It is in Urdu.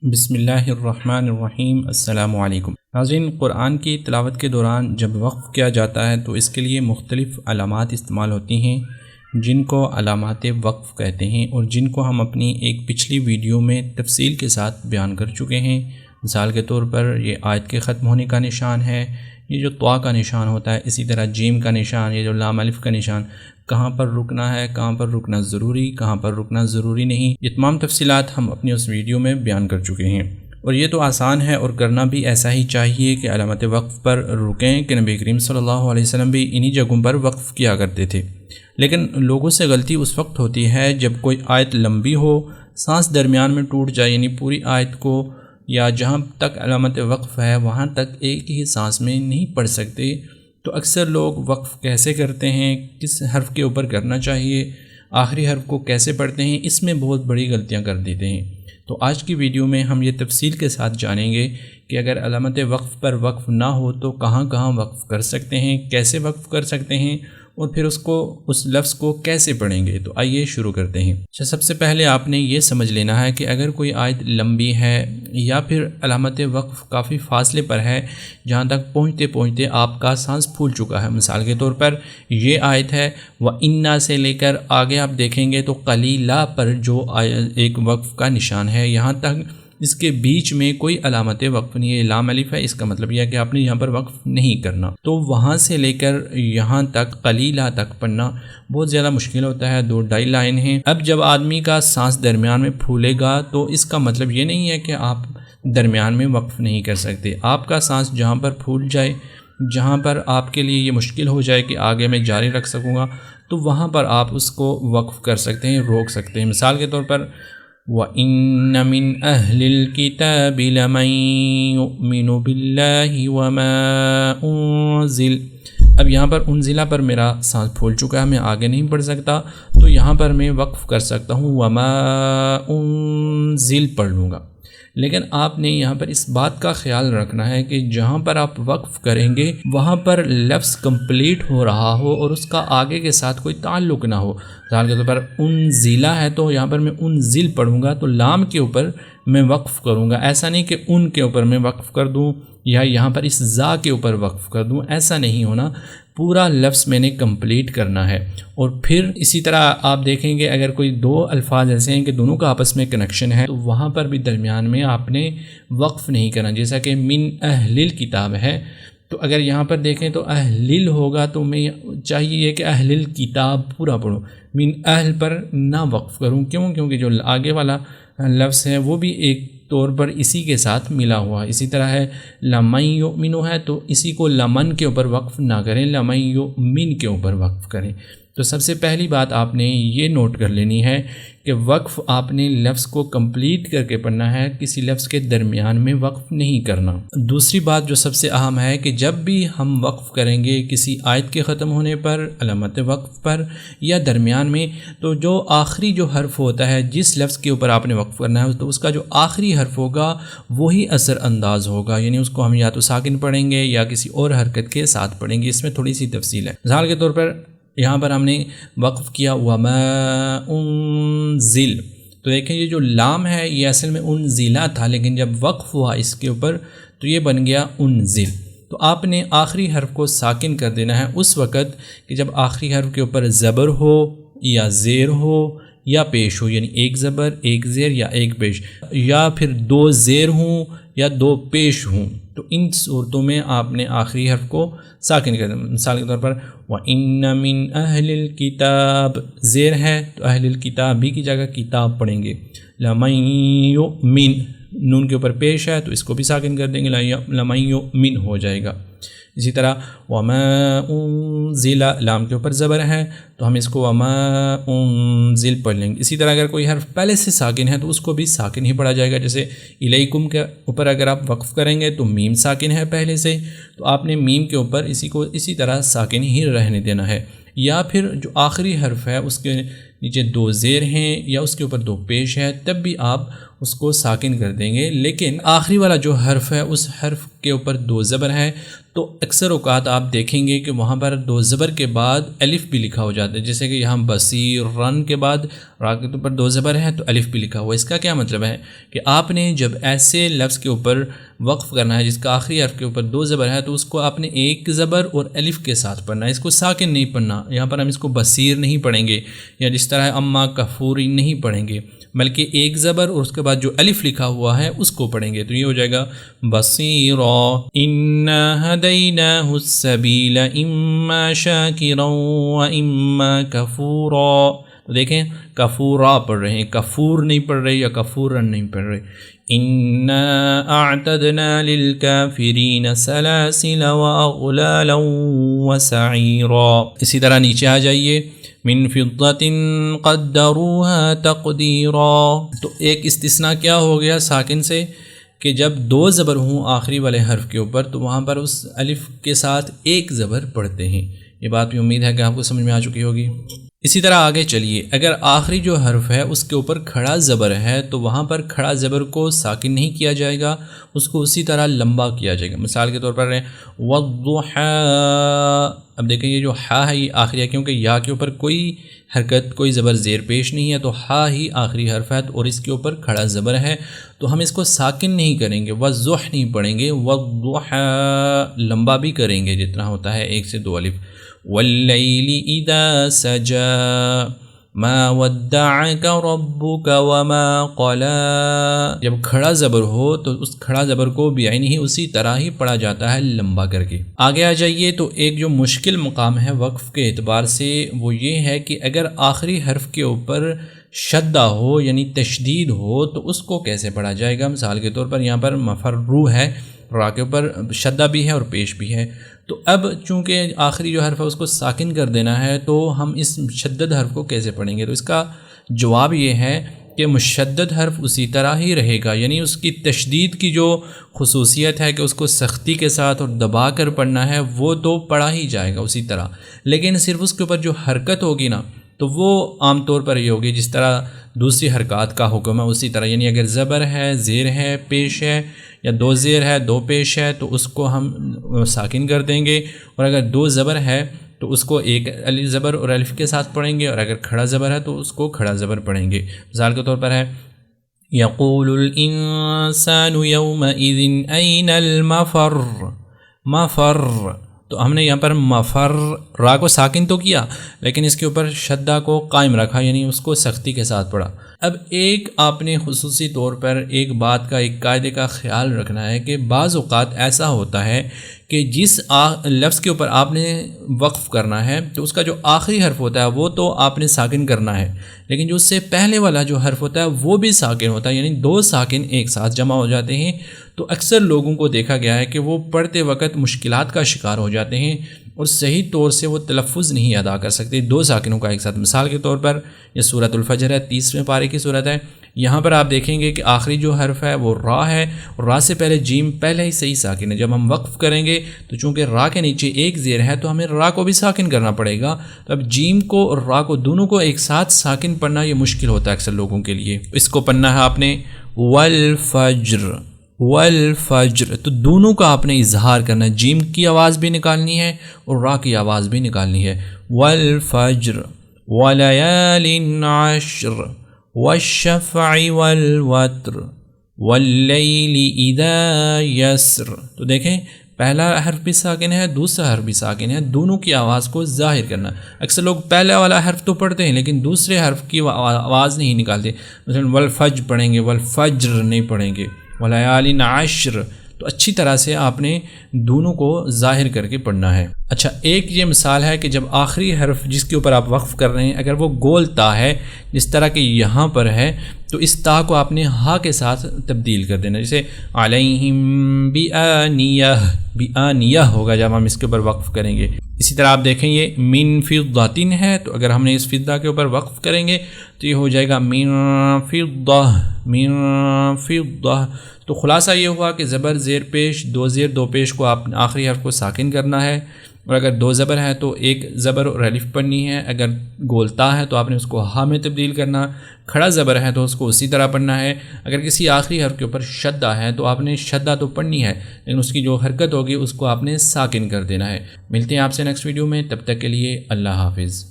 بسم اللہ الرحمن الرحیم۔ السلام علیکم ناظرین، قرآن کی تلاوت کے دوران جب وقف کیا جاتا ہے تو اس کے لیے مختلف علامات استعمال ہوتی ہیں جن کو علامات وقف کہتے ہیں، اور جن کو ہم اپنی ایک پچھلی ویڈیو میں تفصیل کے ساتھ بیان کر چکے ہیں۔ مثال کے طور پر یہ آیت کے ختم ہونے کا نشان ہے، یہ جو طا کا نشان ہوتا ہے، اسی طرح جیم کا نشان، یہ جو لام الف کا نشان، کہاں پر رکنا ہے، کہاں پر رکنا ضروری، کہاں پر رکنا ضروری نہیں، یہ تمام تفصیلات ہم اپنی اس ویڈیو میں بیان کر چکے ہیں۔ اور یہ تو آسان ہے، اور کرنا بھی ایسا ہی چاہیے کہ علامت وقف پر رکیں، کہ نبی کریم صلی اللہ علیہ وسلم بھی انہی جگہوں پر وقف کیا کرتے تھے۔ لیکن لوگوں سے غلطی اس وقت ہوتی ہے جب کوئی آیت لمبی ہو، سانس درمیان میں ٹوٹ جائے، یعنی پوری آیت کو یا جہاں تک علامت وقف ہے وہاں تک ایک ہی سانس میں نہیں پڑھ سکتے، تو اکثر لوگ وقف کیسے کرتے ہیں، کس حرف کے اوپر کرنا چاہیے، آخری حرف کو کیسے پڑھتے ہیں، اس میں بہت بڑی غلطیاں کر دیتے ہیں۔ تو آج کی ویڈیو میں ہم یہ تفصیل کے ساتھ جانیں گے کہ اگر علامت وقف پر وقف نہ ہو تو کہاں کہاں وقف کر سکتے ہیں، کیسے وقف کر سکتے ہیں، اور پھر اس لفظ کو کیسے پڑھیں گے۔ تو آئیے شروع کرتے ہیں۔ سب سے پہلے آپ نے یہ سمجھ لینا ہے کہ اگر کوئی آیت لمبی ہے یا پھر علامت وقف کافی فاصلے پر ہے، جہاں تک پہنچتے پہنچتے آپ کا سانس پھول چکا ہے، مثال کے طور پر یہ آیت ہے وَإِنَّا سے لے کر آگے آپ دیکھیں گے تو قلیلہ پر جو ایک وقف کا نشان ہے، یہاں تک اس کے بیچ میں کوئی علامت وقف نہیں ہے، لام الف ہے، اس کا مطلب یہ ہے کہ آپ نے یہاں پر وقف نہیں کرنا۔ تو وہاں سے لے کر یہاں تک قلیلہ تک پڑھنا بہت زیادہ مشکل ہوتا ہے، 2-2.5 لائن ہیں۔ اب جب آدمی کا سانس درمیان میں پھولے گا تو اس کا مطلب یہ نہیں ہے کہ آپ درمیان میں وقف نہیں کر سکتے۔ آپ کا سانس جہاں پر پھول جائے، جہاں پر آپ کے لیے یہ مشکل ہو جائے کہ آگے میں جاری رکھ سکوں گا، تو وہاں پر آپ اس کو وقف کر سکتے ہیں، روک سکتے ہیں۔ مثال کے طور پر وَإِنَّ مِنْ أَهْلِ الْكِتَابِ لَمَنْ يُؤْمِنُ بِاللَّهِ وَمَا أُنزِلَ۔ اب یہاں پر انزلہ پر میرا سانس پھول چکا ہے، میں آگے نہیں پڑھ سکتا، تو یہاں پر میں وقف کر سکتا ہوں، وَمَا أُنزِلَ پڑھ لوں گا۔ لیکن آپ نے یہاں پر اس بات کا خیال رکھنا ہے کہ جہاں پر آپ وقف کریں گے وہاں پر لفظ کمپلیٹ ہو رہا ہو اور اس کا آگے کے ساتھ کوئی تعلق نہ ہو۔ مثال کے طور پر انزلہ ہے تو یہاں پر میں انزل پڑھوں گا تو لام کے اوپر میں وقف کروں گا، ایسا نہیں کہ ان کے اوپر میں وقف کر دوں یا یہاں پر اس زا کے اوپر وقف کر دوں، ایسا نہیں ہونا، پورا لفظ میں نے کمپلیٹ کرنا ہے۔ اور پھر اسی طرح آپ دیکھیں گے اگر کوئی دو الفاظ ایسے ہیں کہ دونوں کا آپس میں کنیکشن ہے تو وہاں پر بھی درمیان میں آپ نے وقف نہیں کرنا، جیسا کہ من اہل الکتاب ہے، تو اگر یہاں پر دیکھیں تو اہل ہوگا تو میں چاہیے کہ اہل الکتاب پورا پڑھوں، من اہل پر نہ وقف کروں، کیونکہ جو آگے والا لفظ ہے وہ بھی ایک طور پر اسی کے ساتھ ملا ہوا ہے۔ اسی طرح ہے لَمَن یُؤْمِنُ ہے تو اسی کو لمن کے اوپر وقف نہ کریں، لَمَن یُؤْمِن کے اوپر وقف کریں۔ تو سب سے پہلی بات آپ نے یہ نوٹ کر لینی ہے کہ وقف آپ نے لفظ کو کمپلیٹ کر کے پڑھنا ہے، کسی لفظ کے درمیان میں وقف نہیں کرنا۔ دوسری بات جو سب سے اہم ہے کہ جب بھی ہم وقف کریں گے کسی آیت کے ختم ہونے پر، علامت وقف پر یا درمیان میں، تو جو آخری جو حرف ہوتا ہے جس لفظ کے اوپر آپ نے وقف کرنا ہے تو اس کا جو آخری حرف ہوگا وہی اثر انداز ہوگا، یعنی اس کو ہم یا تو ساکن پڑھیں گے یا کسی اور حرکت کے ساتھ پڑھیں گے۔ اس میں تھوڑی سی تفصیل ہے۔ مثال کے طور پر یہاں پر ہم نے وقف کیا وَمَا أُنزِلَ، تو دیکھیں یہ جو لام ہے یہ اصل میں انزلہ تھا، لیکن جب وقف ہوا اس کے اوپر تو یہ بن گیا انزل۔ تو آپ نے آخری حرف کو ساکن کر دینا ہے اس وقت کہ جب آخری حرف کے اوپر زبر ہو یا زیر ہو یا پیش ہو، یعنی ایک زبر ایک زیر یا ایک پیش، یا پھر دو زیر ہوں یا دو پیش ہوں، تو ان صورتوں میں آپ نے آخری حرف کو ساکن کر دینا۔ مثال کے طور پر وَإِنَّ مِنْ أَهْلِ الْكِتَابِ زیر ہے تو اہل الکتاب بھی کی جگہ کتاب پڑھیں گے۔ لَمَن یُؤْمِن نون کے اوپر پیش ہے تو اس کو بھی ساکن کر دیں گے، لَمَن یُؤْمِن ہو جائے گا۔ اسی طرح وَمَا أُنزِلَ لام کے اوپر زبر ہے تو ہم اس کو وَمَا أُنزِلَ پڑھ لیں گے۔ اسی طرح اگر کوئی حرف پہلے سے ساکن ہے تو اس کو بھی ساکن ہی پڑھا جائے گا، جیسے الیکم کے اوپر اگر آپ وقف کریں گے تو میم ساکن ہے پہلے سے، تو آپ نے میم کے اوپر اسی طرح ساکن ہی رہنے دینا ہے۔ یا پھر جو آخری حرف ہے اس کے نیچے دو زیر ہیں یا اس کے اوپر دو پیش ہے، تب بھی آپ اس کو ساکن کر دیں گے، لیکن آخری والا جو حرف ہے اس حرف کے اوپر دو زبر ہے، تو اکثر اوقات آپ دیکھیں گے کہ وہاں پر دو زبر کے بعد الف بھی لکھا ہو جاتا ہے، جیسے کہ یہاں بصیرن کے بعد را کے اوپر دو زبر ہے تو الف بھی لکھا ہوا ہے۔ اس کا کیا مطلب ہے کہ آپ نے جب ایسے لفظ کے اوپر وقف کرنا ہے جس کا آخری حرف کے اوپر دو زبر ہے تو اس کو آپ نے ایک زبر اور الف کے ساتھ پڑھنا ہے، اس کو ساکن نہیں پڑھنا۔ یہاں پر ہم اس کو بصیر نہیں پڑھیں گے یا جس طرح اما کفوری نہیں پڑھیں گے، بلکہ ایک زبر اور اس کے بعد جو الف لکھا ہوا ہے اس کو پڑھیں گے، تو یہ ہو جائے گا بصیرا انا ہدیناہ السبیل اما شاکرا و اما کفورا۔ تو دیکھیں کفورا پڑھ رہے ہیں، کفور نہیں پڑھ رہے یا کفورن نہیں پڑھ رہے۔ انا اعتدنا للکافرین سلاسل واغلالا وسعیرا۔ اسی طرح نیچے آ جائیے، من فضة قدروها تقدیرا۔ تو ایک استثناء کیا ہو گیا ساکن سے کہ جب دو زبر ہوں آخری والے حرف کے اوپر تو وہاں پر اس الف کے ساتھ ایک زبر پڑھتے ہیں۔ یہ بات بھی امید ہے کہ آپ کو سمجھ میں آ چکی ہوگی۔ اسی طرح آگے چلیے، اگر آخری جو حرف ہے اس کے اوپر کھڑا زبر ہے تو وہاں پر کھڑا زبر کو ساکن نہیں کیا جائے گا، اس کو اسی طرح لمبا کیا جائے گا۔ مثال کے طور پر والضحی، اب دیکھیں یہ جو ہا ہے یہ آخری ہے، کیونکہ یا کے اوپر کوئی حرکت کوئی زبر زیر پیش نہیں ہے تو ہا ہی آخری حرف ہے اور اس کے اوپر کھڑا زبر ہے، تو ہم اس کو ساکن نہیں کریں گے، والضح نہیں پڑھیں گے، والضحی لمبا بھی کریں گے جتنا ہوتا ہے ایک سے دو الف۔ واللیل اذا سجا ما ودعک ربک وما قلا، جب کھڑا زبر ہو تو اس کھڑا زبر کو بعین ہی اسی طرح ہی پڑھا جاتا ہے لمبا کر کے۔ آگے آ جائیے، تو ایک جو مشکل مقام ہے وقف کے اعتبار سے وہ یہ ہے کہ اگر آخری حرف کے اوپر شدہ ہو یعنی تشدید ہو تو اس کو کیسے پڑھا جائے گا۔ مثال کے طور پر یہاں پر مفرو ہے، را کے اوپر شدہ بھی ہے اور پیش بھی ہے، تو اب چونکہ آخری جو حرف ہے اس کو ساکن کر دینا ہے تو ہم اس مشدد حرف کو کیسے پڑھیں گے؟ تو اس کا جواب یہ ہے کہ مشدد حرف اسی طرح ہی رہے گا، یعنی اس کی تشدید کی جو خصوصیت ہے کہ اس کو سختی کے ساتھ اور دبا کر پڑھنا ہے وہ تو پڑھا ہی جائے گا اسی طرح، لیکن صرف اس کے اوپر جو حرکت ہوگی نا تو وہ عام طور پر یہ ہوگی جس طرح دوسری حرکات کا حکم ہے اسی طرح، یعنی اگر زبر ہے، زیر ہے، پیش ہے، یا دو زیر ہے دو پیش ہے تو اس کو ہم ساکن کر دیں گے، اور اگر دو زبر ہے تو اس کو ایک زبر اور الف کے ساتھ پڑھیں گے، اور اگر کھڑا زبر ہے تو اس کو کھڑا زبر پڑھیں گے۔ مثال کے طور پر ہے یقول الانسان یومئذ این المفر، مفر، تو ہم نے یہاں پر مفر را کو ساکن تو کیا لیکن اس کے اوپر شدہ کو قائم رکھا، یعنی اس کو سختی کے ساتھ پڑھا۔ اب ایک آپ نے خصوصی طور پر ایک بات کا ایک قاعدے کا خیال رکھنا ہے کہ بعض اوقات ایسا ہوتا ہے کہ جس لفظ کے اوپر آپ نے وقف کرنا ہے تو اس کا جو آخری حرف ہوتا ہے وہ تو آپ نے ساکن کرنا ہے، لیکن جو اس سے پہلے والا جو حرف ہوتا ہے وہ بھی ساکن ہوتا ہے، یعنی دو ساکن ایک ساتھ جمع ہو جاتے ہیں، تو اکثر لوگوں کو دیکھا گیا ہے کہ وہ پڑھتے وقت مشکلات کا شکار ہو جاتے ہیں اور صحیح طور سے وہ تلفظ نہیں ادا کر سکتے دو ساکنوں کا ایک ساتھ۔ مثال کے طور پر یہ سورۃ الفجر ہے، 30ویں پارے کی سورت ہے، یہاں پر آپ دیکھیں گے کہ آخری جو حرف ہے وہ را ہے، اور را سے پہلے جیم پہلے ہی صحیح ساکن ہے۔ جب ہم وقف کریں گے تو چونکہ را کے نیچے ایک زیر ہے تو ہمیں را کو بھی ساکن کرنا پڑے گا، تو اب جیم کو اور را کو دونوں کو ایک ساتھ ساکن پڑھنا یہ مشکل ہوتا ہے اکثر لوگوں کے لیے۔ اس کو پڑھنا ہے آپ نے والفجر، والفجر، تو دونوں کا آپ نے اظہار کرنا ہے، جیم کی آواز بھی نکالنی ہے اور را کی آواز بھی نکالنی ہے۔ والفجر ولیال عشر والشفع والوتر واللیل اذا یسر، تو دیکھیں پہلا حرف بھی ساکن ہے، دوسرا حرف بھی ساکن ہے، دونوں کی آواز کو ظاہر کرنا۔ اکثر لوگ پہلا والا حرف تو پڑھتے ہیں لیکن دوسرے حرف کی آواز نہیں نکالتے، مثلا والفجر پڑھیں گے، والفجر نہیں پڑھیں گے، ولیال عشر، تو اچھی طرح سے آپ نے دونوں کو ظاہر کر کے پڑھنا ہے۔ اچھا، ایک یہ مثال ہے کہ جب آخری حرف جس کے اوپر آپ وقف کر رہے ہیں اگر وہ گول تا ہے جس طرح کہ یہاں پر ہے تو اس تا کو آپ نے ہا کے ساتھ تبدیل کر دینا، جیسے علیہم بآنیہ، بآنیہ ہوگا جب ہم اس کے اوپر وقف کریں گے۔ اسی طرح آپ دیکھیں یہ من فضۃ ہے، تو اگر ہم نے اس فضہ کے اوپر وقف کریں گے تو یہ ہو جائے گا من فضہ، من فضہ۔ تو خلاصہ یہ ہوا کہ زبر زیر پیش دو زیر دو پیش کو آپ آخری حرف کو ساکن کرنا ہے، اور اگر 2 زبر ہے تو 1 زبر اور الف پڑھنی ہے، اگر گولتا ہے تو آپ نے اس کو ہا میں تبدیل کرنا، کھڑا زبر ہے تو اس کو اسی طرح پڑھنا ہے، اگر کسی آخری حرف کے اوپر شدہ ہے تو آپ نے شدہ تو پڑھنی ہے لیکن اس کی جو حرکت ہوگی اس کو آپ نے ساکن کر دینا ہے۔ ملتے ہیں آپ سے نیکسٹ ویڈیو میں، تب تک کے لیے اللہ حافظ۔